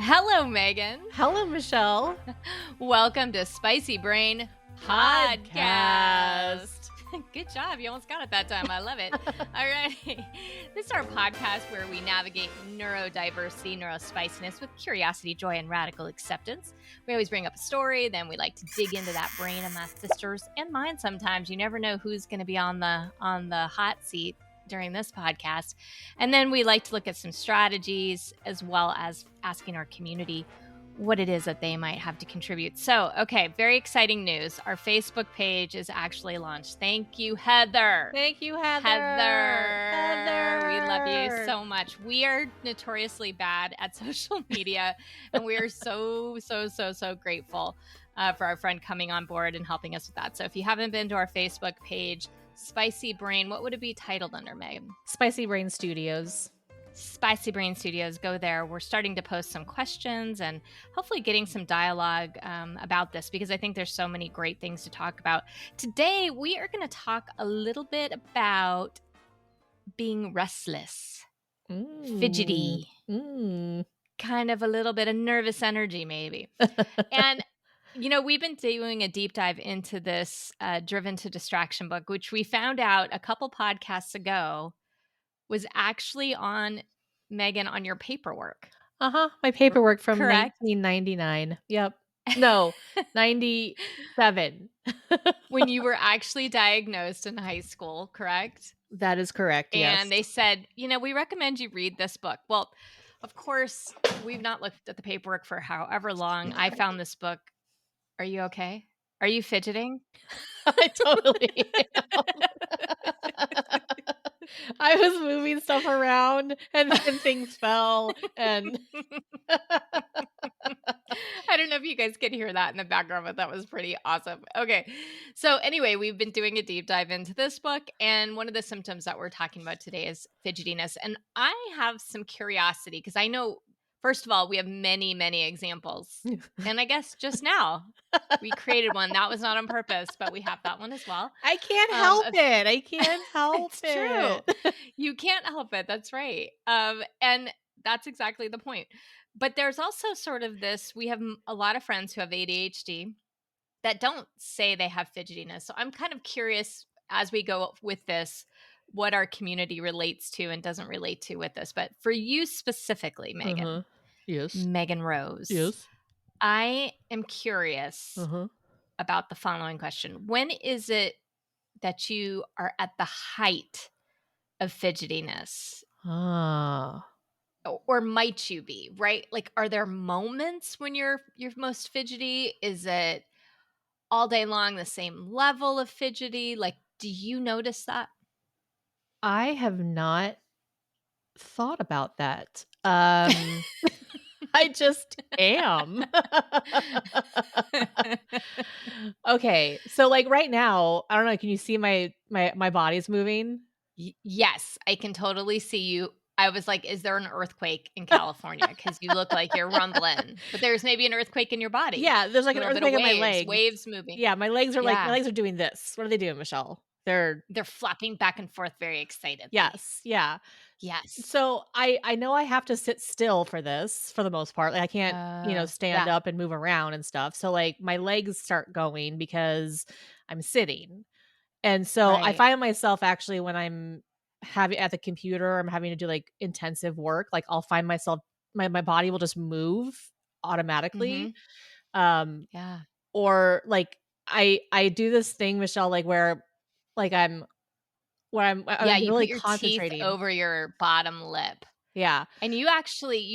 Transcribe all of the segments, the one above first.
Hello, Megan. Hello, Michelle. Welcome to Spicy Brain Podcast. Good job. You almost got it that time. I love it. All right. This is our podcast where we navigate neurodiversity, neurospiciness with curiosity, joy, and radical acceptance. We always bring up a story, then we like to dig into that brain of my sisters and mine sometimes. You never know who's going to be on the hot seat during this podcast. And then we like to look at some strategies as well as asking our community what it is that they might have to contribute. So, okay, very exciting news. Our Facebook page is actually launched. Thank you, Heather. Thank you, Heather. Heather. We love you so much. We are notoriously bad at social media, and we are so grateful for our friend coming on board and helping us with that. So if you haven't been to our Facebook page, Spicy Brain, what would it be titled under, Megan? Spicy Brain Studios. Spicy Brain Studios. Go there. We're starting to post some questions and hopefully getting some dialogue about this because I think there's so many great things to talk about. Today, we are going to talk a little bit about being restless, fidgety, kind of a little bit of nervous energy maybe. And you know, we've been doing a deep dive into this Driven to Distraction book, which we found out a couple podcasts ago was actually on, Megan, on your paperwork. My paperwork from Correct? 1999. Yep. No, 97. When you were actually diagnosed in high school, correct? That is correct, yes. And they said, you know, we recommend you read this book. Well, of course, we've not looked at the paperwork for however long. I found this book. Are you okay? Are you fidgeting? I totally am. I was moving stuff around and then things fell and I don't know if you guys could hear that in the background, but that was pretty awesome. Okay. So anyway, we've been doing a deep dive into this book, and one of the symptoms that we're talking about today is fidgetiness. And I have some curiosity because I know, first of all, we have many examples. And I guess just now we created one. That was not on purpose, but we have that one as well. I can't help it. I can't help It's it. true. You can't help it. That's right. And that's exactly the point. But there's also sort of this, we have a lot of friends who have ADHD that don't say they have fidgetiness. So I'm kind of curious as we go with this, what our community relates to and doesn't relate to with this. But for you specifically, Megan, Yes. Megan Rose, Yes. I am curious about the following question. When is it that you are at the height of fidgetiness? Or might you be, right? Like, are there moments when you're most fidgety? Is it all day long the same level of fidgety? Like, do you notice that? I have not thought about that. I just am. Okay. So like right now, I don't know, can you see my body's moving? Yes, I can totally see you. I was like, is there an earthquake in California? Because you look like you're rumbling. But there's maybe an earthquake in your body. Yeah, there's like an Little bit of earthquake in my waves, legs. waves moving. Yeah, my legs are like Yeah. my legs are doing this. What are they doing, Michelle? They're flapping back and forth very excitedly. Yes. Yeah. Yes. So I know I have to sit still for this for the most part. Like I can't, stand up and move around and stuff. So like my legs start going because I'm sitting. And so I Right. find myself actually when I'm having at the computer, I'm having to do like intensive work, like I'll find myself my body will just move automatically. Yeah. Or like I do this thing, Michelle, like where like I'm You really put your teeth concentrating. over your bottom lip. Yeah. And you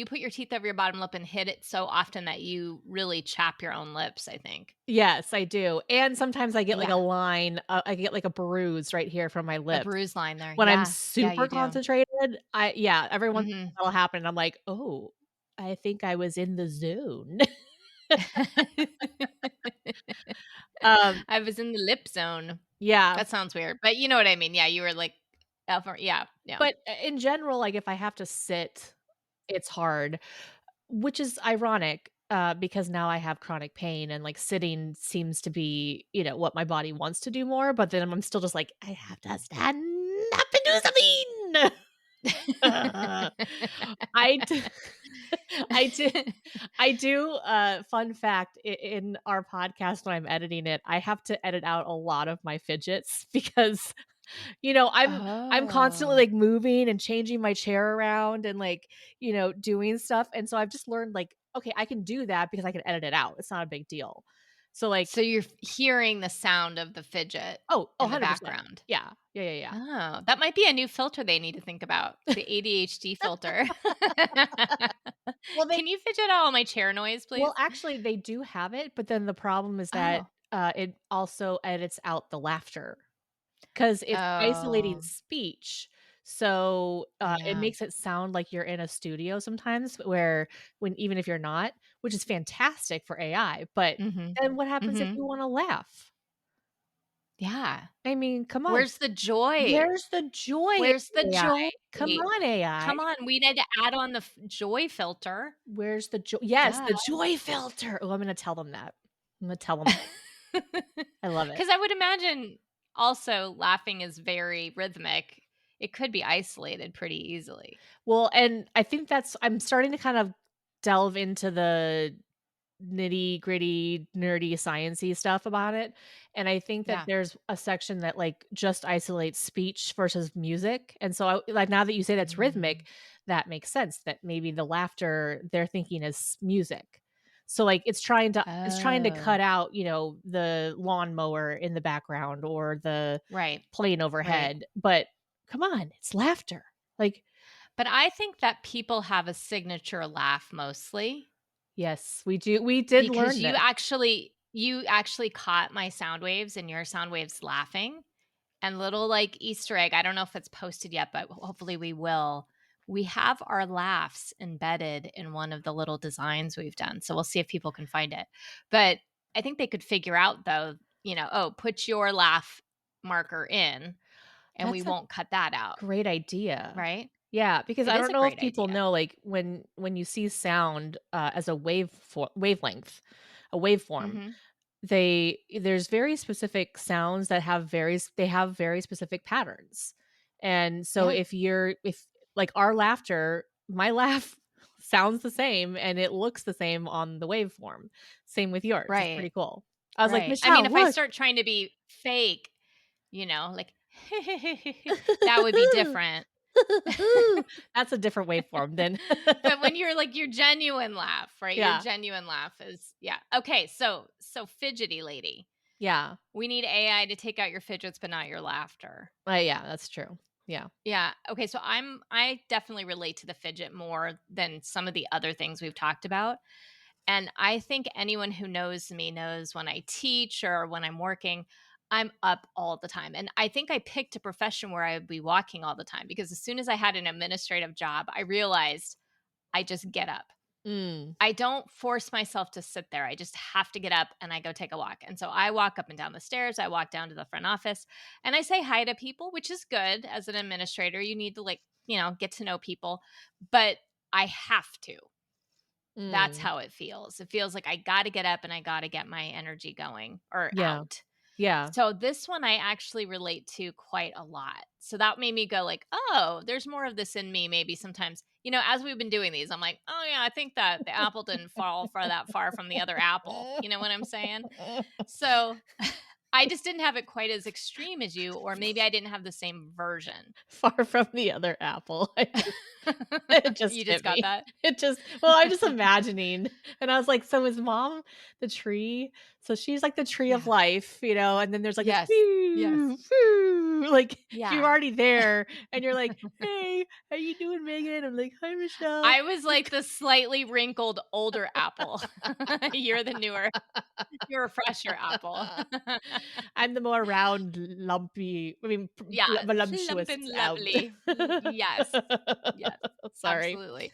put your teeth over your bottom lip and hit it so often that you really chap your own lips, I think. Yes, I do. And sometimes I get like Yeah. a line, I get like a bruise right here from my A lip. bruise line there. When I'm Yeah. super you do. concentrated, every once in a Mhm. while that'll happen. And I'm like, oh, I think I was in the zone. I was in the lip zone. Yeah. That sounds weird. But you know what I mean. Yeah, you were like, yeah. But in general, like if I have to sit, it's hard, which is ironic. Because now I have chronic pain and like sitting seems to be, what my body wants to do more. But then I'm still just like, I have to stand up and do something. I d I did I do, fun fact, in our podcast when I'm editing it, I have to edit out a lot of my fidgets because, I'm constantly, Oh. like, moving and changing my chair around and, like, doing stuff, and so I've just learned, like, okay, I can do that because I can edit it out. It's not a big deal. So, like So you're hearing the sound of the fidget oh, in the 100%. background. Yeah. Yeah, yeah, yeah. Oh, that might be a new filter they need to think about, the ADHD filter. Well, they Can you fidget out all my chair noise, well, please? actually, they do have it, but then the problem is that, Oh. it also edits out the laughter. 'Cause it's isolating Oh, speech, so, it yeah. makes it sound like you're in a studio sometimes where when even if you're not, which is fantastic for AI, but Mhm. then what happens if Mhm. you wanna laugh? Yeah. I mean, come on. Where's the joy? Where's the joy Where's the in AI? joy? Come on, AI. Come on, we need to add on the joy filter. Where's the yes, Duh. the joy filter. Oh, I'm gonna tell them that. I'm gonna tell them I love it. Because I would imagine also laughing is very rhythmic. It could be isolated pretty easily. Well, and I think I'm starting to kind of delve into the nitty-gritty, nerdy, sciencey stuff about it, and I think that Yeah. there's a section that, like, just isolates speech versus music, and so now that you say that's Mm. rhythmic, that makes sense that maybe the laughter they're thinking is music. So, like, it's trying to cut Oh, out, the lawnmower in the background or the right, plane right. overhead, but come on, it's laughter. Like, But I think that people have a signature laugh mostly yes, we did because learn you this. actually you actually caught my sound waves and your sound waves laughing. And little, like, Easter egg, I don't know if it's posted yet, but hopefully we will. We have our laughs embedded in one of the little designs we've done, so we'll see if people can find it. But I think they could figure out though, "Oh, put your laugh marker in, and we That's a won't cut that out." great idea. Right? Yeah, because It I is don't a know if great people idea. know, like, when you see sound, as a wavelength, a waveform, Mhm. there's very specific sounds that have very specific patterns. And so Yeah, if like, our laughter my laugh sounds the same and it looks the same on the waveform. Same with yours, it's right, pretty cool. I was like, right. I mean, "Michelle, if I look." start trying to be fake, like, that would be different. That's a different waveform than But when you're like your genuine laugh, right? Your Yeah, genuine laugh is yeah. Okay, so fidgety lady. yeah. We need AI to take out your fidgets but not your laughter. Yeah, that's true. Yeah. Yeah. Okay, so I definitely relate to the fidget more than some of the other things we've talked about. And I think anyone who knows me knows when I teach or when I'm working, I'm up all the time. And I think I picked a profession where I would be walking all the time because as soon as I had an administrative job, I realized I just get up. Mm, I don't force myself to sit there. I just have to get up and I go take a walk. And so I walk up and down the stairs. I walk down to the front office and I say hi to people, which is good as an administrator. You need to, like, get to know people, but I have to. That's mm. how it feels. It feels like I got to get up and I got to get my energy going or Yeah, out. yeah. So this one I actually relate to quite a lot. So that made me go like, "Oh, there's more of this in me maybe sometimes." As we've been doing these, I'm like, "Oh yeah, I think that the apple didn't fall that far from the other apple." You know what I'm saying? So I just didn't have it quite as extreme as you, or maybe I didn't have the same version. Far from the other apple. It just You just hit got me. that? I'm just imagining, and I was like, "So is mom the tree?" So she's like the tree of Yeah. life, and then there's like this Yes. Yes. "Foo, foo," like, you're Yeah. already there, and you're like, "Hey, how you doing, Megan?" I'm like, "Hi, Michelle." I was like the slightly wrinkled older apple. You're the newer, you're a fresher apple. I'm the more round, lumpy Yeah, plump voluptuous and out. lovely. Yes. Yes, Sorry. absolutely.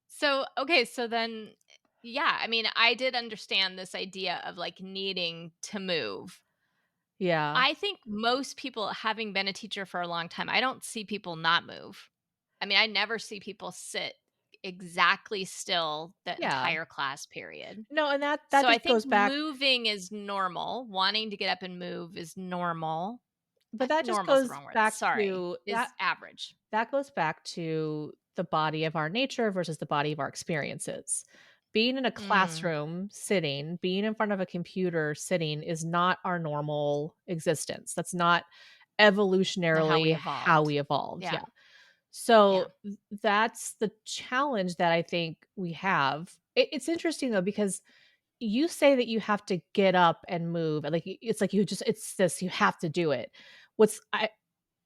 So, okay, so then yeah, I mean, I did understand this idea of, like, needing to move. Yeah. I think most people, having been a teacher for a long time, I don't see people not move. I mean, I never see people sit exactly still the Yeah. entire class period. No, and that So I just think goes back moving is normal, wanting to get up and move is normal. but that just Normal's the goes wrong word. back Sorry. to Is average. that goes back to the body of our nature versus the body of our experiences. Being in a Mm, classroom sitting, being in front of a computer sitting is not our normal existence. That's not not how we evolutionarily how evolved. we evolved. Yeah. Yeah. So Yeah. that's the challenge that I think we have. It's interesting though, because you say that you have to get up and move. And it's like it's this, you have to do it.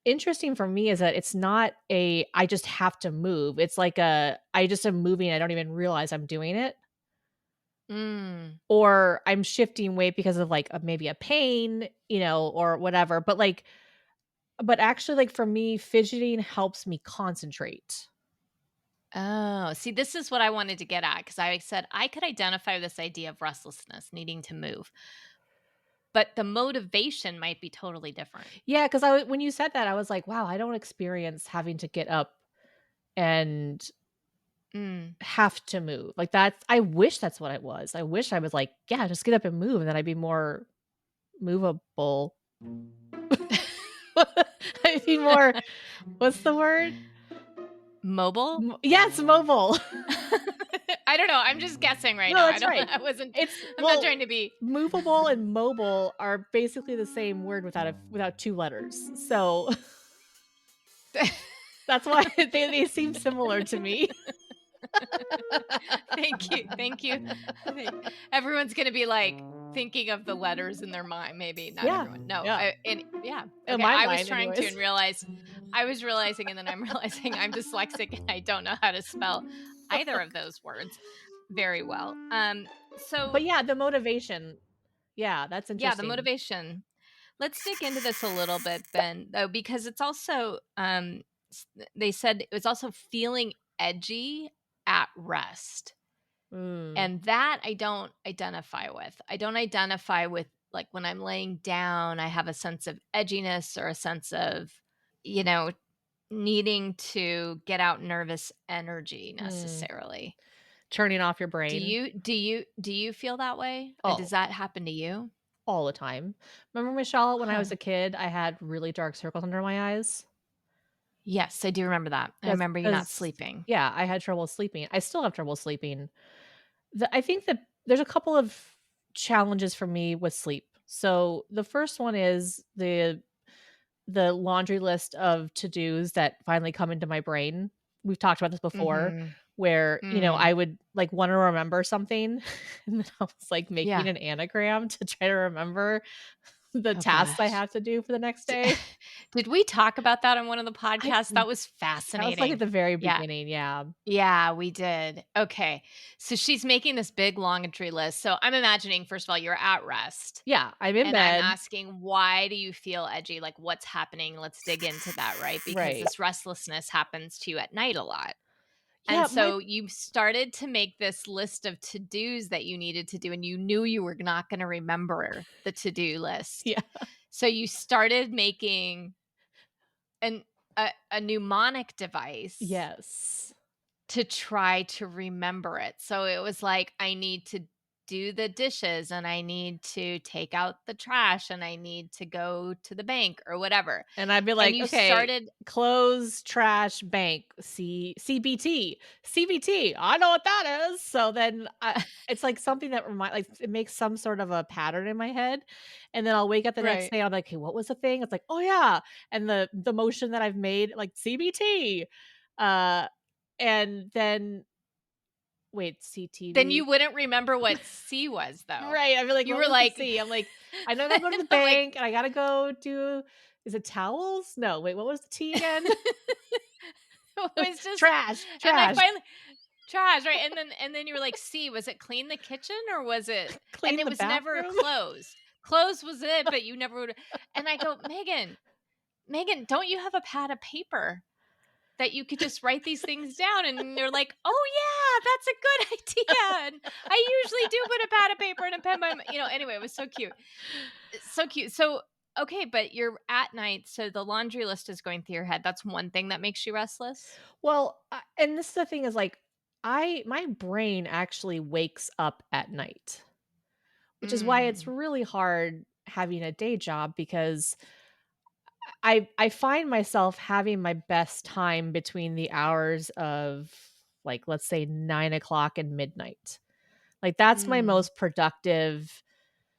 Interesting for me is that it's not a I just have to move. It's like I just am moving, I don't even realize I'm doing it, Mm. or I'm shifting weight because of like maybe a pain, or whatever. But actually, like for me, fidgeting helps me concentrate. Oh, see, this is what I wanted to get at because I said I could identify this idea of restlessness, needing to move, but the motivation might be totally different. Yeah, because when you said that, I was like, wow, I don't experience having to get up and Mm. have to move. Like I wish that's what it was. I wish I was like, yeah, just get up and move, and then I'd be more movable. I'd be more, what's the word? Mobile? Yes, mobile. I don't know. I'm just guessing right No, now. that's right. I'm not trying to be. Movable and mobile are basically the same word without 2 letters. So, that's why they seem similar to me. Thank you. Thank you. Everyone's going to be like thinking of the letters in their mind. Maybe not Yeah, everyone. No. yeah. Yeah. In Okay. my I was mind trying to anyways. and realized I was realizing, and then I'm realizing I'm dyslexic and I don't know how to spell either of those words very well. So But yeah, the motivation. Yeah, that's yeah, the interesting. motivation. Let's dig into this a little bit then, though, because it's also they said it was also feeling edgy at rest. Mm, And that I don't identify with. I don't identify with like when I'm laying down, I have a sense of edginess or a sense of, you know, needing to get out nervous energy mm. necessarily. Turning off your Do brain. you do you do you feel that way? Does Oh, that happen to you? all the time. Remember, Michelle, when I was Huh. a kid, I had really dark circles under my eyes? Yes, I do remember that. I That's remember you not because, sleeping. yeah, I had trouble sleeping. I still have trouble sleeping. I think that there's a couple of challenges for me with sleep. So, the first one is the laundry list of to-dos that finally come into my brain. We've talked about this before, Mhm. where, Mm. I would, like, wanna remember something, and then I was, like, making Yeah. an anagram to try to remember the Oh tasks I gosh. have to do for the next D day. Did we talk about that on one of the I podcasts? That was That was, like, at fascinating. the very Yeah. beginning, yeah. Yeah, we did. Okay. So she's making this big laundry list. So I'm imagining, first of all, you're at rest. Yeah, I'm in And I'm bed. asking, why do you feel edgy? Like, what's happening? Let's dig into that, right? Because Right. this restlessness happens to you at night a lot. And Yeah, my so you started to make this list of to dos that you needed to do, and you knew you were not going to remember the to do list. yeah. So you started making an, a mnemonic device Yes. to try to remember it. So it was like, I need to do the dishes and I need to take out the trash and I need to go to the bank or whatever. And I'd be And like, you "Okay, started close, trash, bank, CBT, CBT, I know what that is." So then it's like something that it makes some sort of a pattern in my head, and then I'll wake up the next right. day, I'm like, "Hey, what was the thing?" It's like, "Oh, yeah," and the motion that I've made, like, CBT, uh, and then wait, Then CTV? you wouldn't remember what C was though. Right, I'd be like, You "What were was the like, C?" I'm like, "I know I gotta go to the I'm like, bank, and I gotta go do, is it towels? No, wait, what was the T again?" it was just, Trash, and I trash. finally trash, right? And then you were like, C, was it clean the kitchen or was it, and Clean it the was never bathroom? closed. Closed was it, but you never would. And I go, Megan, don't you have a pad of paper that you could just write these things down? And they're like, oh yeah, that's a good idea. And I usually do put a pad of paper and a pen by anyway, it was so cute. It's so cute. So okay, but you're at night, so the laundry list is going through your head. That's one thing that makes you restless. Well, and this is the thing is, like, my brain actually wakes up at night, which is why it's Mm. really hard having a day job because I find myself having my best time between the hours of, like, let's say 9 o'clock and midnight. Like, that's my Mm, most productive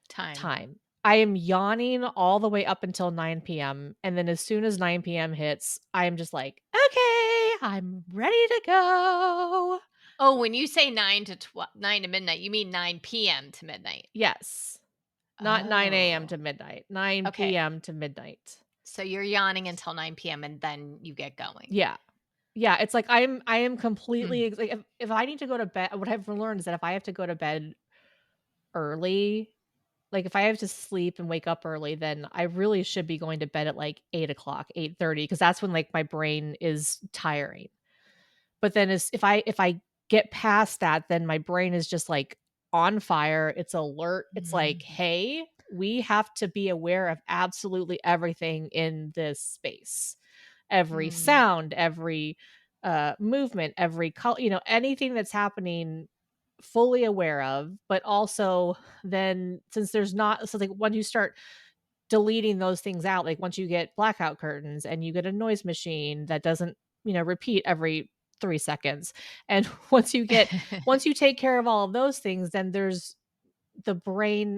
time. time. I am yawning all the way up until 9 p.m., and then as soon as 9 p.m. hits, I am just like, "Okay, I'm ready to go." Oh, when you say 9 to midnight, you mean 9 p.m. to midnight. Yes. Not 9 a.m. Oh, to midnight, 9 okay. p.m. to midnight. So you're yawning until 9 p.m. and then you get going. Yeah. Yeah, it's like I am Mm. completely like, if I need to go to bed, what I've learned is that if I have to go to bed early, like, if I have to sleep and wake up early, then I really should be going to bed at, like, 8 o'clock, 8:30, because that's when, like, my brain is tiring. But then as if I get past that, then my brain is just, like, on fire, it's alert, it's like, Mhm. "Hey, we have to be aware of absolutely everything in this space. Every Mm. sound, every, movement, every anything that's happening, fully aware of, but also then since there's not so, like, when you start deleting those things out, like, once you get blackout curtains and you get a noise machine that doesn't, repeat every 3 seconds, and once you take care of all of those things, then there's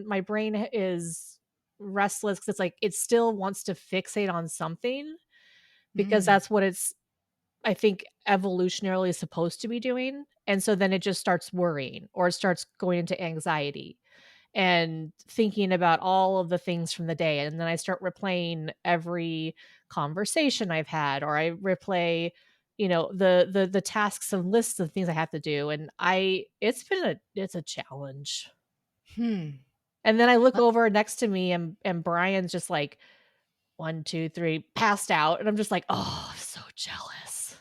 my brain is restless because it's like it still wants to fixate on something because Mm. that's what it's, I think, evolutionarily supposed to be doing, and so then it just starts worrying or it starts going into anxiety and thinking about all of the things from the day, and then I start replaying every conversation I've had, or I replay, the tasks and lists of things I have to do, and I it's a challenge. Hmm. And then I look Well, over next to me and Brian's just like, 1, 2, 3, passed out, and I'm just like, "Oh, I'm so jealous."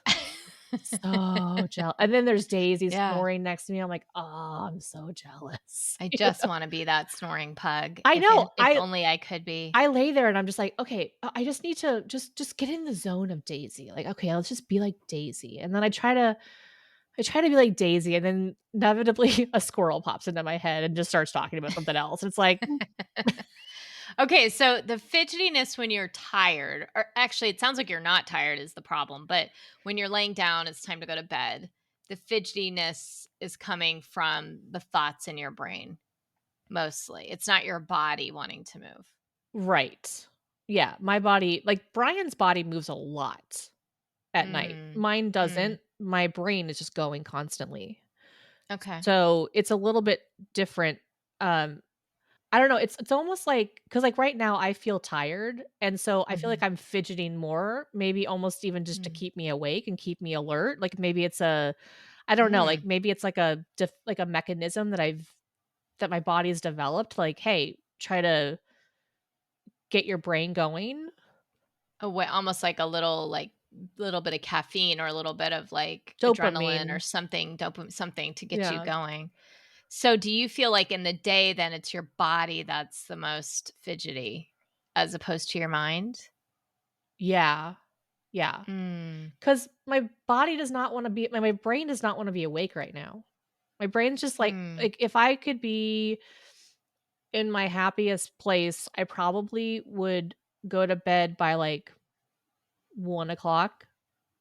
So and then there's Daisy yeah. snoring next to me, I'm like, "Oh, I'm so jealous." I just wanna be that snoring pug. I know, If only I could be. I lay there and I'm just like, "Okay, I just need to just get in the zone of Daisy." Like, "Okay, let's just be like Daisy." And then I try to be like Daisy, and then inevitably a squirrel pops into my head and just starts talking about something else. It's like, Okay, so the fidgetiness when you're tired, or actually, it sounds like you're not tired is the problem, but when you're laying down, it's time to go to bed. The fidgetiness is coming from the thoughts in your brain mostly. It's not your body wanting to move. right. Yeah, my body, like, Brian's body moves a lot at night. Mm. Mine Mm. doesn't. My brain is just going constantly. Okay. So, it's a little bit different. um, I don't know, it's almost like because like, right now, I feel tired, and so I feel like Mhm. I'm fidgeting more, maybe almost even just to Mm. keep me awake and keep me alert, like, maybe it's a I don't know, like, Mm. maybe it's like a mechanism that my body's developed, like, "Hey, try to get your brain going." A way almost like a little bit of caffeine or a little bit of, like, adrenaline or Dopamine. something, something to get you Yeah. going. So do you feel like in the day then it's your body that's the most fidgety as opposed to your mind? Yeah. Yeah. Mm. Because my body does not wanna be my brain does not wanna be awake right now. My brain's just Mm. if I could be in my happiest place, I probably would go to bed by, like, 1 o'clock,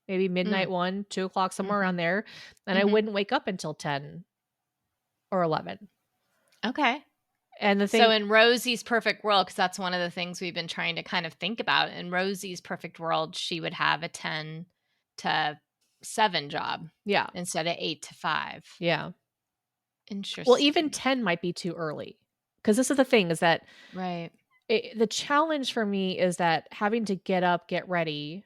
maybe midnight Mm. 1, 2 o'clock, somewhere around Mhm. there, and I Mhm. wouldn't wake up until 10 or 11. Okay. And the So thing in Rosie's perfect world, because that's one of the things we've been trying to kind of think about, in Rosie's perfect world, she would have a 10 to 7 job Yeah, instead of 8 to 5. yeah. Well, even Interesting. 10 might be too early, because this is the thing is that Right. the challenge for me is that having to get up, get ready.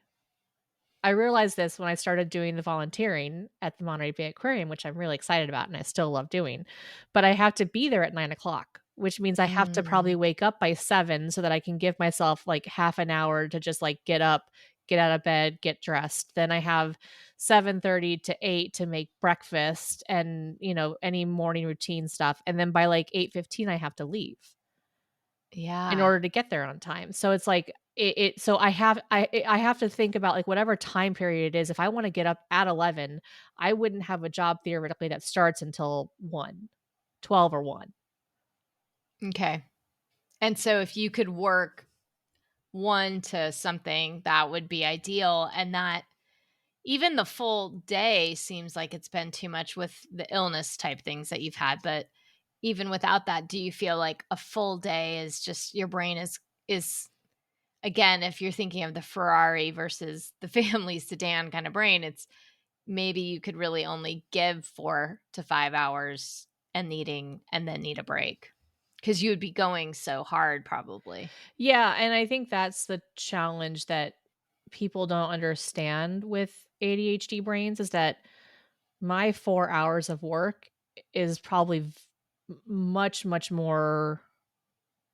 I realized this when I started doing the volunteering at the Monterey Bay Aquarium, which I'm really excited about and I still love doing. But I have to be there at 9 o'clock, which means I have to probably Mm. wake up by 7 so that I can give myself like half an hour to just like get up, get out of bed, get dressed. Then I have 7:30 to 8 to make breakfast and, any morning routine stuff. And then by like 8:15 I have to leave in Yeah. order to get there on time. So it's like so I have to think about, like, whatever time period it is. If I wanna get up at 11, I wouldn't have a job theoretically that starts until 1, 12 or 1. Okay. And so if you could work one to something that would be ideal, and that even the full day seems like it's been too much with the illness type things that you've had, but even without that, do you feel like a full day is just your brain is again, if you're thinking of the Ferrari versus the family sedan kind of brain, it's maybe you could really only give 4 to 5 hours and then need a break because you would be going so hard probably. Yeah, and I think that's the challenge that people don't understand with ADHD brains is that my 4 hours of work is probably much, much more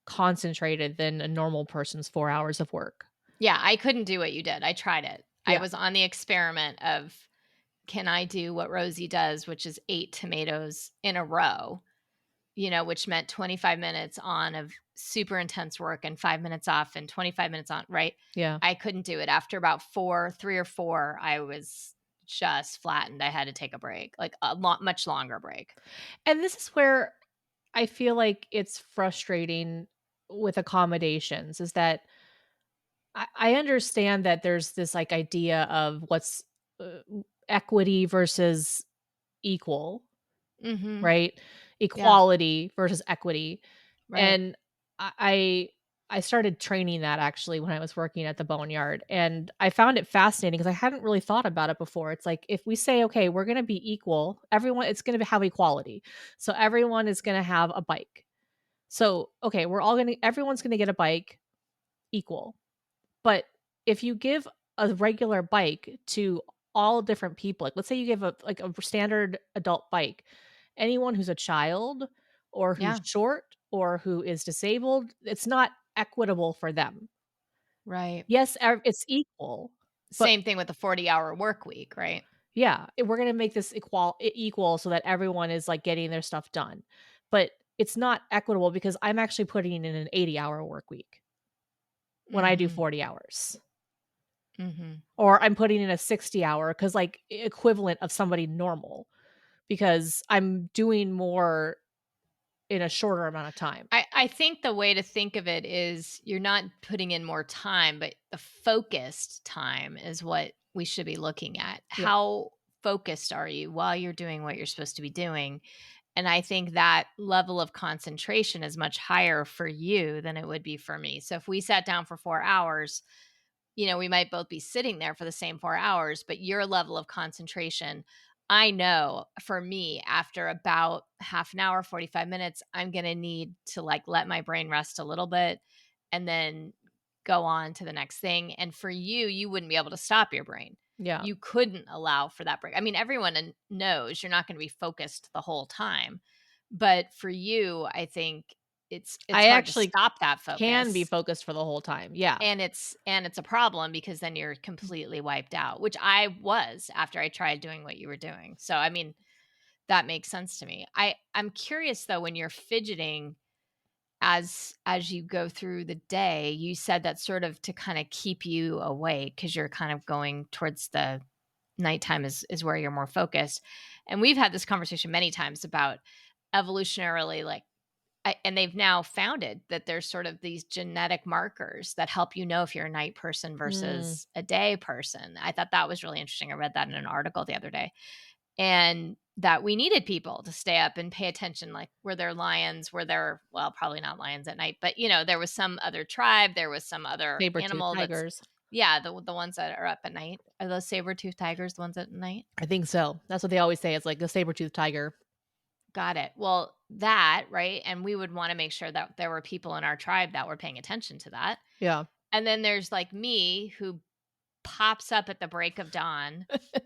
concentrated than a normal person's 4 hours of work. Yeah, I couldn't do what you did. I tried it. I Yeah. was on the experiment of can I do what Rosie does, which is 8 tomatoes in a row, which meant 25 minutes on of super intense work and 5 minutes off and 25 minutes on, right? Yeah. I couldn't do it. After about 3 or 4, I was just flattened. I had to take a break, like a much longer break. And this is where I feel like it's frustrating with accommodations is that I understand that there's this like idea of what's equity versus equal, Mhm. right? Yeah, Equality versus equity. right. And I I started training that actually when I was working at the boneyard, and I found it fascinating because I hadn't really thought about it before. It's like if we say, okay, we're going to be equal, everyone, it's going to have equality. So everyone is going to have a bike. So okay, everyone's going to get a bike equal. But if you give a regular bike to all different people, like let's say you give a standard adult bike, anyone who's a child or who's Yeah, short or who is disabled, it's not equitable for them. right. Yes, it's equal, but Same thing with the 40-hour work week, right? yeah, we're gonna make this equal so that everyone is like getting their stuff done. But it's not equitable because I'm actually putting in an 80-hour work week when I do Mhm. 40 hours. Mhm. Or I'm putting in a 60-hour because like equivalent of somebody normal because I'm doing more in a shorter amount of time. I think the way to think of it is you're not putting in more time, but the focused time is what we should be looking at. Yeah. How focused are you while you're doing what you're supposed to be doing? And I think that level of concentration is much higher for you than it would be for me. So if we sat down for 4 hours, we might both be sitting there for the same 4 hours, but your level of concentration, I know for me, after about half an hour, 45 minutes, I'm going to need to like let my brain rest a little bit and then go on to the next thing. And for you, you wouldn't be able to stop your brain. Yeah. You couldn't allow for that break. I mean, everyone knows you're not going to be focused the whole time. But for you, I think it's I hard to actually stop that can be focus focused for the whole time. Yeah. and it's a problem because then you're completely wiped out, which I was after I tried doing what you were doing. So, I mean, that makes sense to me. I'm curious though when you're fidgeting as you go through the day, you said that sort of to kind of keep you awake because you're kind of going towards the nighttime is where you're more focused. And we've had this conversation many times about evolutionarily like and they've now founded that there's sort of these genetic markers that help you know if you're a night person Mm, versus a day person. I thought that was really interesting. I read that in an article the other day. And that we needed people to stay up and pay attention. Like, were there lions? Were there, well, probably not lions at night, but there was some other tribe. There was some other saber-tooth animal that's, tigers. yeah, the ones that are up at night. Are those saber-toothed tigers the ones at night? I think so. That's what they always say. It's like a saber-tooth tiger. Got it. Well, that, right? And we would want to make sure that there were people in our tribe that were paying attention to that. Yeah. And then there's like me who pops up at the break of dawn,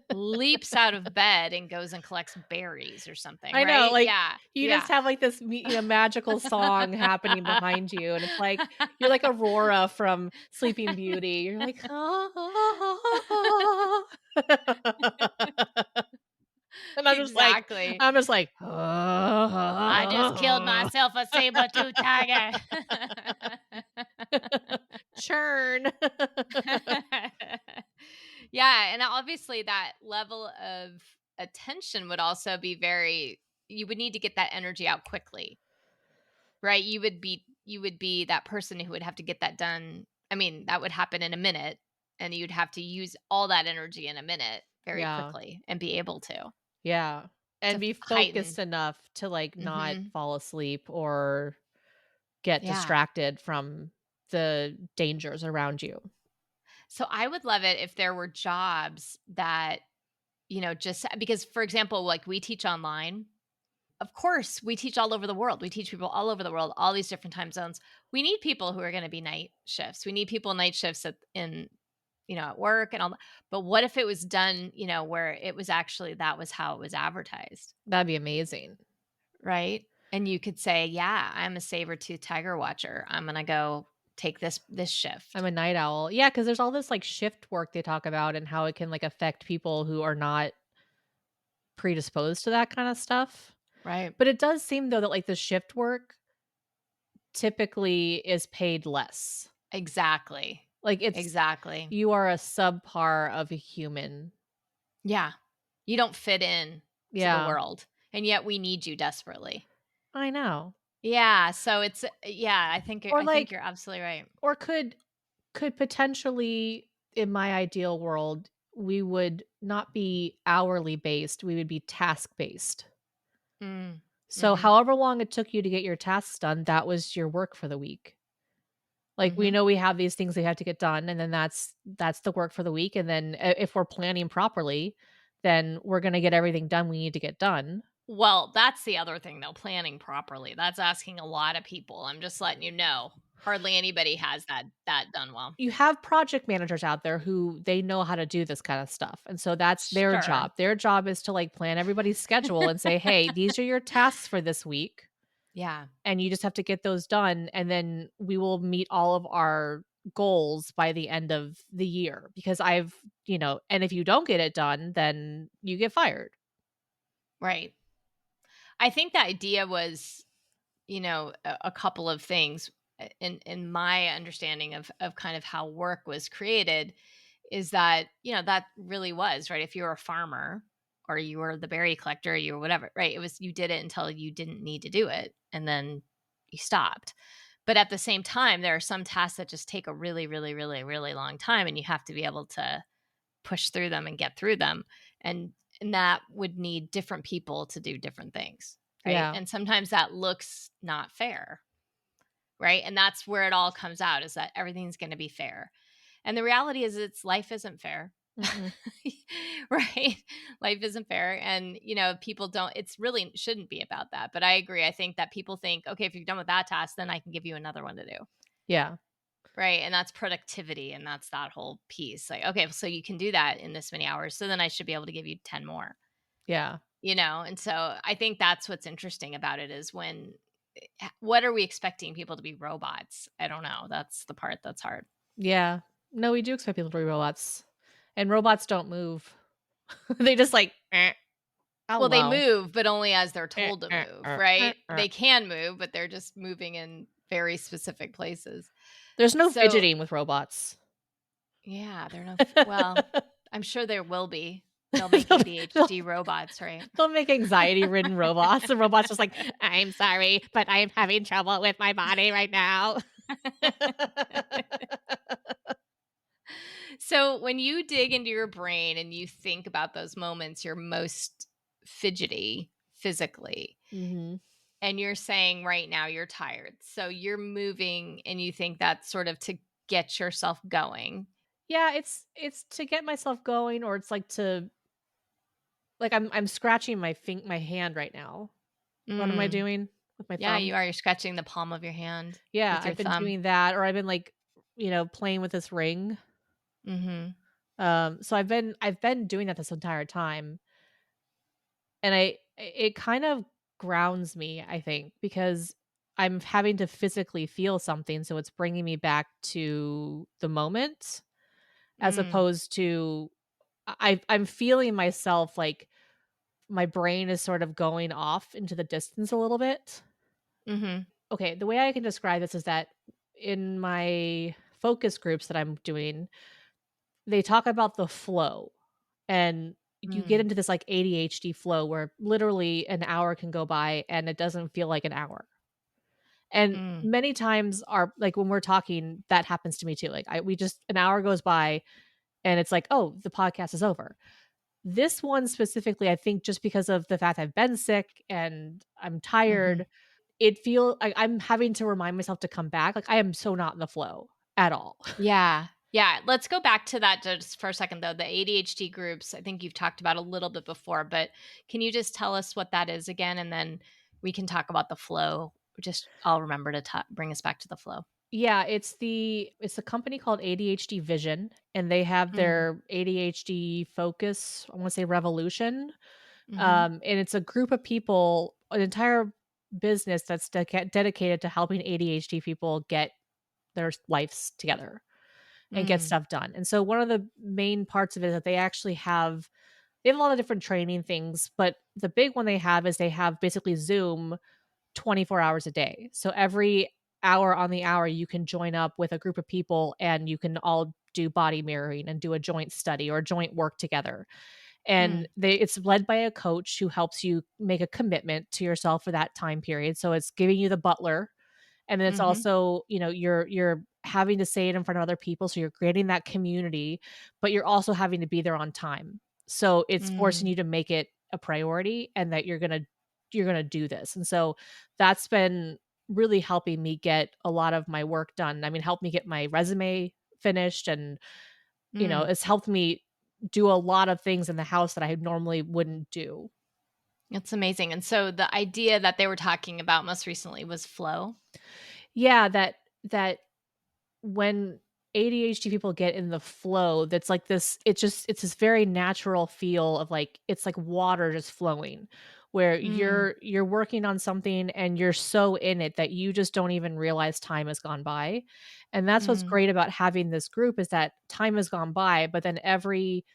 leaps out of bed and goes and collects berries or something, I know, right? like, Yeah. you just Yeah. have, like, this magical song happening behind you, and it's like you're like Aurora from Sleeping Beauty. You're like, and Exactly. I'm just like, I just killed myself a saber-tooth tiger. churn. Yeah, and obviously that level of attention would also be very you would need to get that energy out quickly, right? You would be that person who would have to get that done I mean, that would happen in a minute, and you'd have to use all that energy in a minute very Yeah. quickly and be able Yeah. And to be heighten. focused enough to, like, not Mhm. fall asleep or get Yeah. distracted from the dangers around you. So I would love it if there were jobs that, just because, for example, like we teach online. Of course, we teach all over the world. We teach people all over the world, all these different time zones. We need people who are going to be night shifts. We need people night shifts at work and all that. But what if it was done, where it was actually that was how it was advertised, That'd be amazing. right? And you could say, "Yeah, I'm a saber-tooth tiger watcher. I'm going to go take this I'm shift." a night owl. Yeah, because there's all this, like, shift work they talk about and how it can, like, affect people who are not predisposed to that kinda stuff. Right. But it does seem, though, that, like, the shift work typically is paid less. Exactly. Like, it's Exactly. you are a subpar of a human. Yeah. You don't fit in to the Yeah, world, and yet we need you desperately. I know. Yeah, so it's yeah, Or, I think like you're absolutely right. or could potentially, in my ideal world, we would not be hourly based, we would be task based. Mm. So Mhm. however long it took you to get your tasks done, that was your work for the week. Like, we Mhm. know we have these things we have to get done, and then that's the work for the week, and then if we're planning properly, then we're gonna get everything done we need to get done. Well, that's the other thing though, planning properly. That's asking a lot of people. I'm just letting you know. Hardly anybody has that done well. You have project managers out there who they know how to do this kind of stuff, and so that's their Sure. job. Their job is to, like, plan everybody's schedule and say, "Hey, these are your tasks for this week, Yeah. and you just have to get those done, and then we will meet all of our goals by the end of the year." Because and if you don't get it done, then you get fired. Right. I think the idea was, a couple of things in my understanding of kind of how work was created is that, that really was, right? If you were a farmer or you were the berry collector, you were whatever, right? It was you did it until you didn't need to do it and then you stopped. But at the same time, there are some tasks that just take a really, really, really, really long time and you have to be able to push through them and get through them. And and that would need different people to do different things, right? Yeah. And sometimes that looks not fair, right? And that's where it all comes out is that everything's going to be fair. And the reality is it's life isn't fair. Mm-mm. Right? Life isn't fair and people don't it's really shouldn't be about that. But I agree. I think that people think, okay, if you're done with that task, then I can give you another one to do. Yeah. Right. And that's productivity. And that's that whole piece. Like, okay, so you can do that in this many hours. So then I should be able to give you 10 more, Yeah. And so I think that's what's interesting about it is when what are we expecting people to be robots? I don't know. That's the part that's hard. Yeah. No, we do expect people to be robots, and robots don't move. They just like, "Oh, Well, they well." move, but only as they're Eh, told to eh, move, er, right? er. They can move, but they're just moving in very specific places. There's no So, fidgeting with robots. yeah, they're no, well, I'm sure there will be. They'll make They'll they'll ADHD robots, right? they'll make anxiety-ridden robots. The robot's just like, "I'm sorry, but I'm having trouble with my body right now." So when you dig into your brain and you think about those moments you're most fidgety physically, Mhm. and you're saying right now you're tired. So you're moving and you think that's sort of to get yourself going. Yeah, it's to get myself going, or it's like I'm scratching my hand right now. What am I Mm. doing with my Yeah, thumb? you are. You're scratching the palm of your hand Yeah, with your I've been thumb. doing that, or I've been, like, playing with this ring. Mhm. So I've been doing that this entire time, and it kind of grounds me, I think, because I'm having to physically feel something, so it's bringing me back to the moment as Mm. opposed to I'm feeling myself, like, my brain is sort of going off into the distance a little bit. Mhm. Okay, the way I can describe this is that in my focus groups that I'm doing, they talk about the flow, and you get Mm. into this, like, ADHD flow where literally an hour can go by and it doesn't feel like an hour. And Mm. many times like when we're talking, that happens to me too. Like we just an hour goes by and it's like, "Oh, the podcast is over." This one specifically, I think just because of the fact I've been sick and I'm Mhm. tired, I'm having to remind myself to come back. Like I am so not in the flow at all. Yeah. Yeah. Let's go back to that just for a second, though. The ADHD groups, I think you've talked about a little bit before, but can you just tell us what that is again? And then we can talk about the flow. Just, I'll remember to bring us back to the flow. Yeah, it's a company called ADHD Vision, and they have Mm. their ADHD Focus, I wanna say Revolution, Hmm. and it's a group of people, an entire business that's dedicated to helping ADHD people get their lives together and get Mm. stuff done, and so one of the main parts of it is that they have a lot of different training things, but the big one they have is they have basically Zoom 24 hours a day. So every hour on the hour, you can join up with a group of people and you can all do body mirroring and do a joint study or joint work together. And Mm. it's led by a coach who helps you make a commitment to yourself for that time period. So it's giving you the butler, and then it's Hmm. also, you're having to say it in front of other people, so you're creating that community, but you're also having to be there on time. So it's forcing Mm. you to make it a priority and that you're gonna do this. And so that's been really helping me get a lot of my work done. I mean, helped me get my resume finished and, Mm. it's helped me do a lot of things in the house that I normally wouldn't do. It's amazing. And so the idea that they were talking about most recently was flow. Yeah, that when ADHD people get in the flow, that's like this it's this very natural feel of like it's like water just flowing where Mm. you're working on something and you're so in it that you just don't even realize time has gone by. And that's what's Mm. great about having this group is that time has gone by, but then every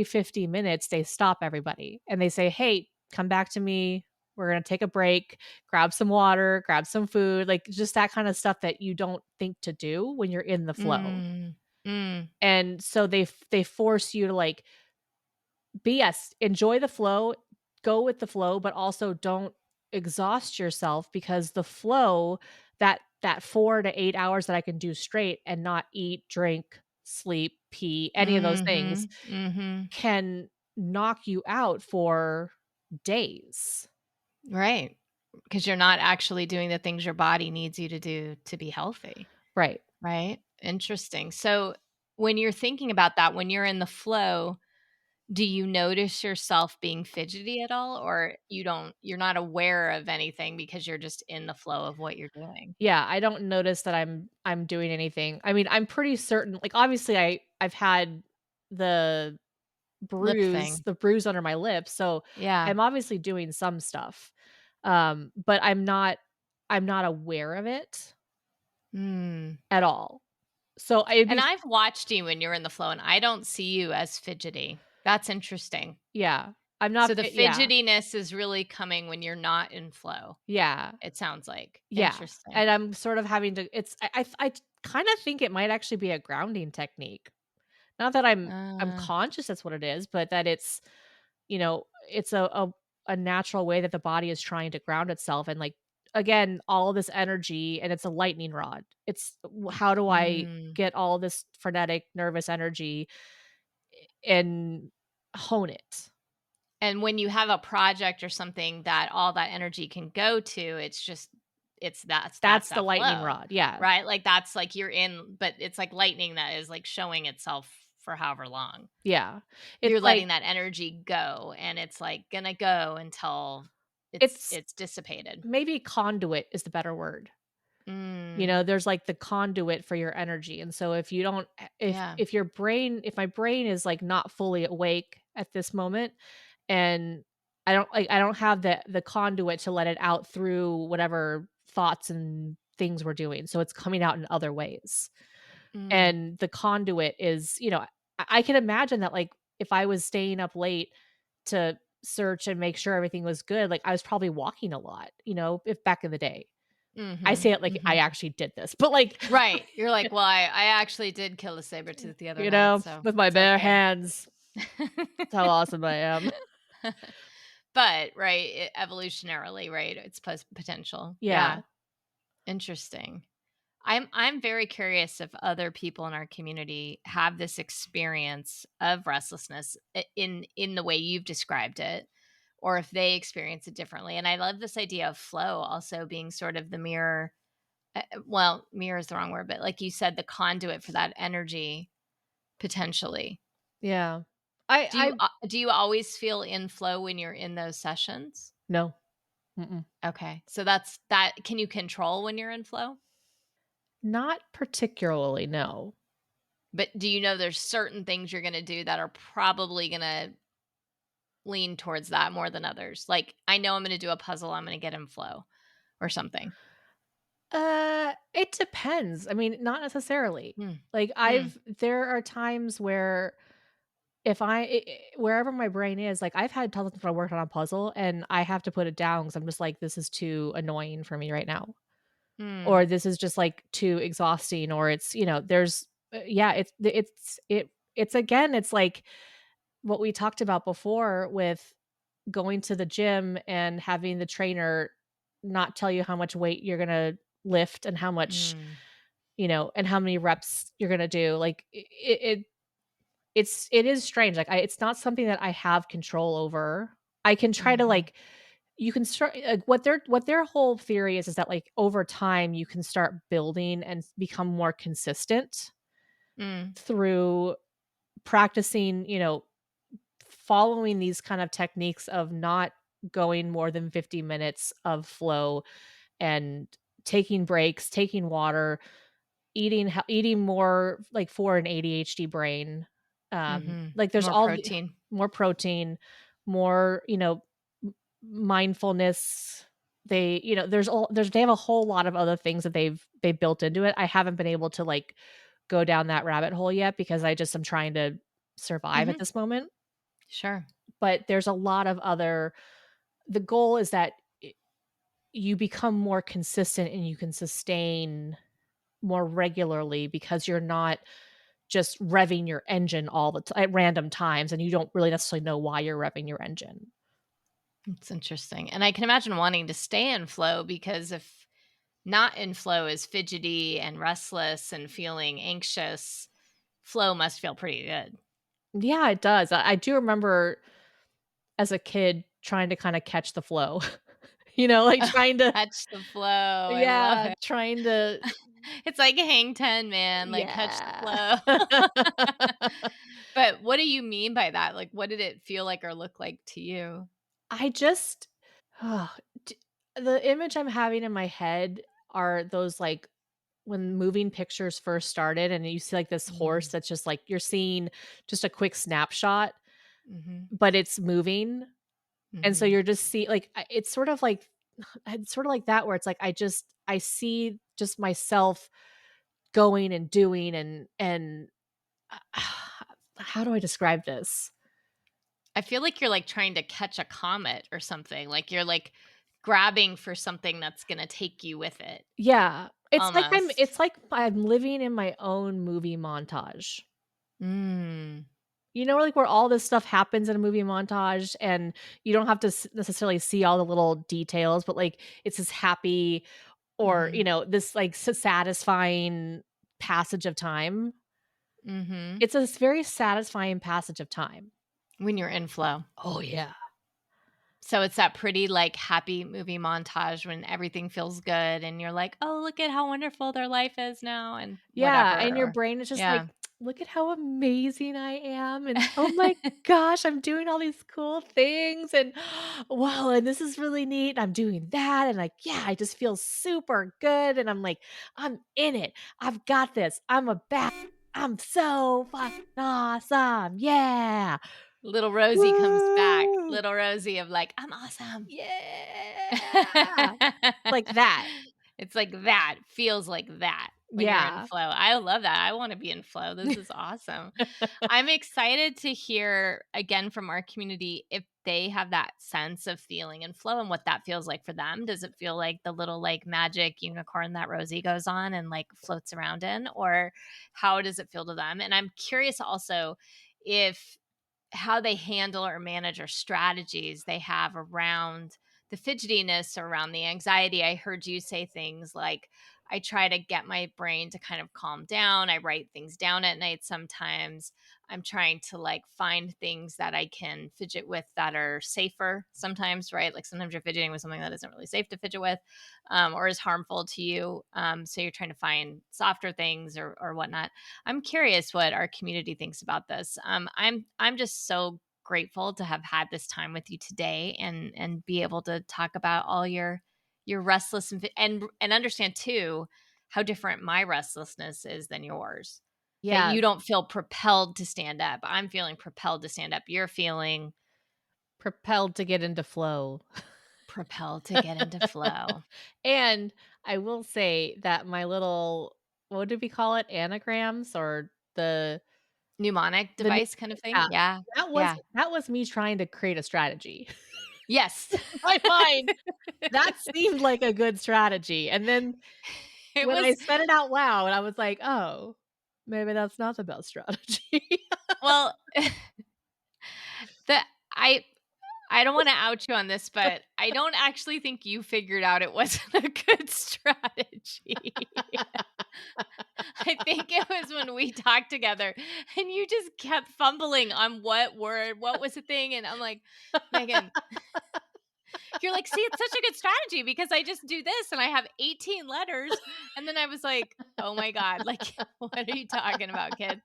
50 minutes they stop everybody and they say, "Hey, come back to me. We're going to take a break, grab some water, grab some food," like just that kind of stuff that you don't think to do when you're in the flow. Mm. Mm. And so they force you to like yes, enjoy the flow, go with the flow, but also don't exhaust yourself because the flow, that 4 to 8 hours that I can do straight and not eat, drink, sleep, pee, any of those things Mhm. Mhm. can knock you out for days. Right. Because you're not actually doing the things your body needs you to do to be healthy, Right. right? Interesting. So, when you're thinking about that, when you're in the flow, do you notice yourself being fidgety at all, or you're not aware of anything because you're just in the flow of what you're doing? Yeah, I don't notice that I'm doing anything. I mean, I'm pretty certain like, obviously, I've had the Lip thing. the bruise under my lips, so Yeah. I'm obviously doing some stuff, but I'm not aware of it Mm. at all. So I'd And be I've watched you when you're in the flow, and I don't see you as fidgety. That's interesting. yeah, I'm not So the fit yeah, fidgetiness is really coming when you're not in flow, yeah, it sounds like. yeah, Interesting. and I'm sort of having to it's I kinda think it might actually be a grounding technique. Not that I'm Uh, conscious that's what it is, but that it's a natural way that the body is trying to ground itself and, like, again, all this energy and it's a lightning rod. It's how do I mm. get all this frenetic, nervous energy and hone it? And when you have a project or something that all that energy can go to, it's just that's That's the that lightning flow, rod, yeah, right? Like, that's like you're in but it's like lightning that is, like, showing itself for however long. yeah. It's You're like letting that energy go, and it's, like, gonna go until it's it's dissipated. maybe conduit is the better word. Mm, There's, like, the conduit for your energy, and so if you don't yeah. if my brain is, like, not fully awake at this moment, and I don't have the conduit to let it out through whatever thoughts and things we're doing, so it's coming out in other ways, Mm, and the conduit is I can imagine that, like, if I was staying up late to search and make sure everything was good, like, I was probably walking a lot, if back in the day. I say mhm, it like I mhm. actually did this, but, like, Right, you're like, "Well, I actually did kill a saber tooth the other night, so with my it's bare okay." hands. That's how awesome I am. But, right, evolutionarily, right, it's potential. Yeah. Yeah. Interesting. I'm very curious if other people in our community have this experience of restlessness in the way you've described it, or if they experience it differently. And I love this idea of flow also being sort of the mirror. Well, mirror is the wrong word, but like you said, the conduit for that energy potentially. Yeah. I Do you always feel in flow when you're in those sessions? no. Mm-mm. Okay, so that's that. Can you control when you're in flow? Not particularly, no. But do you know there's certain things you're gonna do that are probably gonna lean towards that more than others? Like, I know I'm gonna do a puzzle, I'm gonna get in flow or something. It depends. I mean, not necessarily. Mm, Like, mm, there are times where if wherever my brain is, like, I've had times when I worked on a puzzle and I have to put it down because 'cause I'm just like, "This is too annoying for me right now," mm, or, "This is just, like, too exhausting," or it's, there's yeah, it's again, it's like what we talked about before with going to the gym and having the trainer not tell you how much weight you're gonna lift and how much, mm, and how many reps you're gonna do. Like it is strange. Like it's not something that I have control over. I can try to mhm, like you can start like what their whole theory is that like over time you can start building and become more consistent mm, through practicing, following these kind of techniques of not going more than 50 minutes of flow and taking breaks, taking water, eating more, like, for an ADHD brain. mhm. Like, there's More all the protein. more protein, more, m mindfulness. They have a whole lot of other things that they built into it. I haven't been able to, like, go down that rabbit hole yet because I just am trying to survive at Mhm, this moment, sure. but there's a lot of other the goal is that you become more consistent and you can sustain more regularly because you're not just revving your engine all the at random times and you don't really necessarily know why you're revving your engine. It's interesting, and I can imagine wanting to stay in flow because if not in flow is fidgety and restless and feeling anxious, flow must feel pretty good. Yeah, it does. I do remember as a kid trying to kinda catch the flow, like trying to Catch the flow, I love yeah, it. trying to It's like Hang 10, man, like, catch the yeah. flow. But what do you mean by that? Like, what did it feel like or look like to you? I just d the image I'm having in my head are those, like, when moving pictures first started and you see, like, this horse Mm, that's just, like you're seeing just a quick snapshot, mhm, but it's moving, and so mhm. you're just see like, it's sort of like it's sort of like that where it's like I see just myself going and doing and how do I describe this? I feel like you're, like, trying to catch a comet or something, like, you're, like, grabbing for something that's gonna take you with it, Yeah. almost. It's like I'm living in my own movie montage. Mm, Like, where all this stuff happens in a movie montage, and you don't have to necessarily see all the little details, but, like, it's this happy or, mhm, this, like, satisfying passage of time. mhm. It's a very satisfying passage of time. When you're in flow. Oh, yeah. So it's that pretty, like, happy movie montage when everything feels good and you're like, "Oh, look at how wonderful their life is now," and Yeah, whatever, and your or brain is just like, yeah. "Look at how amazing I am, and oh my gosh, I'm doing all these cool things, and wow, and this is really neat, I'm doing that," and like, yeah, I just feel super good, and I'm like, "I'm in it. I've got this. I'm so fucking awesome. Yeah. Little Rosie comes back. Woo. Little Rosie of like, "I'm awesome." Yeah." Like that. It's like that, feels like that when you're in Yeah. flow. I love that. I wanna be in flow. This is awesome. I'm excited to hear again from our community if they have that sense of feeling and flow and what that feels like for them. Does it feel like the little like magic unicorn that Rosie goes on and like floats around in, or how does it feel to them? And I'm curious also if how they handle or manage or strategies they have around fidgetiness, around the anxiety, I heard you say things like, I try to get my brain to kind of calm down. I write things down at night sometimes. I'm trying to like find things that I can fidget with that are safer sometimes, right? Like sometimes you're fidgeting with something that isn't really safe to fidget with, or is harmful to you. So you're trying to find softer things or whatnot. I'm curious what our community thinks about this. I'm just so grateful to have had this time with you today and be able to talk about all your restless and understand too how different my restlessness is than yours. That Yeah, you don't feel propelled to stand up. I'm feeling propelled to stand up. You're feeling propelled to get into flow. propelled to get into flow. And I will say that my little, what did we call it? Anagrams or Mnemonic the new device kind of thing. yeah, Yeah. Yeah. that was me trying to create a strategy. Yes. In my mind, that seemed like a good strategy, and then It when I was, said it out loud, I was like, "Oh, maybe that's not the best strategy." well, the I I don't want to out you on this, but I don't actually think you figured out it wasn't a good strategy. I think it was when we talked together and you just kept fumbling on what word, what was the thing. And I'm like, Megan, you're like, see, it's such a good strategy because I just do this and I have 18 letters. And then I was like, oh my God, like, what are you talking about, kid?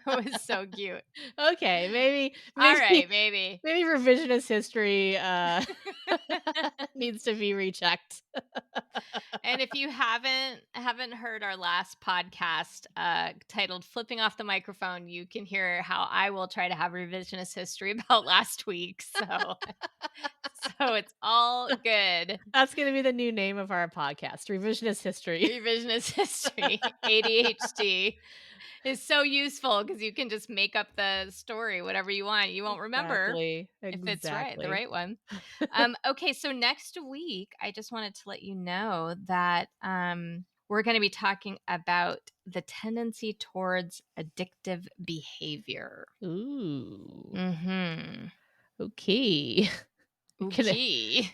It was so cute. Okay, All right, maybe. maybe revisionist history, needs to be rechecked. And if you haven't heard our last podcast titled "Flipping Off the Microphone," you can hear how I will try to have revisionist history about last week. So, so it's all good. That's gonna be the new name of our podcast, Revisionist History. Revisionist history. ADHD is so useful because you can just make up the story, whatever you want. You won't remember Exactly, if it's right, the exactly. right one. Okay, so next week, I just wanted to let you know that we're going to be talking about the tendency towards addictive behavior. Ooh, Mm-hmm. okay. Gonna Okay.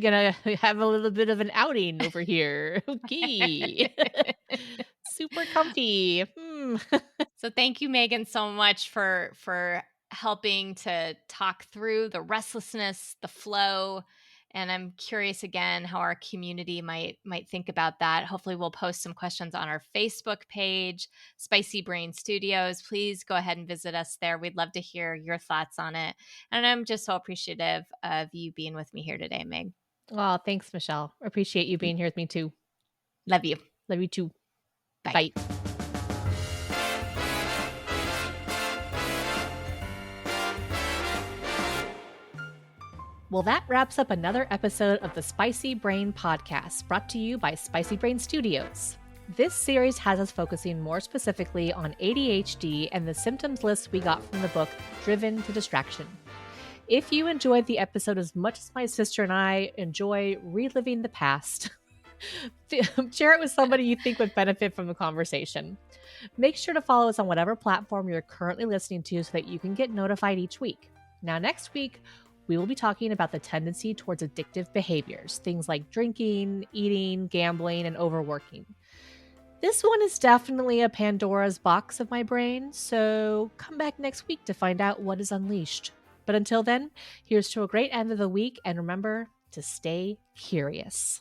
gonna have a little bit of an outing over here. Okay. Super comfy. Hmm. So thank you, Megan, so much for helping to talk through the restlessness, the flow, and I'm curious again how our community might think about that. Hopefully, we'll post some questions on our Facebook page, Spicy Brain Studios. Please go ahead and visit us there. We'd love to hear your thoughts on it, and I'm just so appreciative of you being with me here today, Meg. Oh, thanks, Michelle. Appreciate you being here with me too. Love you. Love you too. Bye. Bye. Well, that wraps up another episode of the Spicy Brain Podcast, brought to you by Spicy Brain Studios. This series has us focusing more specifically on ADHD and the symptoms list we got from the book Driven to Distraction. If you enjoyed the episode as much as my sister and I enjoy reliving the past, share it with somebody you think would benefit from the conversation. Make sure to follow us on whatever platform you're currently listening to so that you can get notified each week. Now, next week, we will be talking about the tendency towards addictive behaviors, things like drinking, eating, gambling, and overworking. This one is definitely a Pandora's box of my brain, so come back next week to find out what is unleashed. But until then, here's to a great end of the week, and remember to stay curious.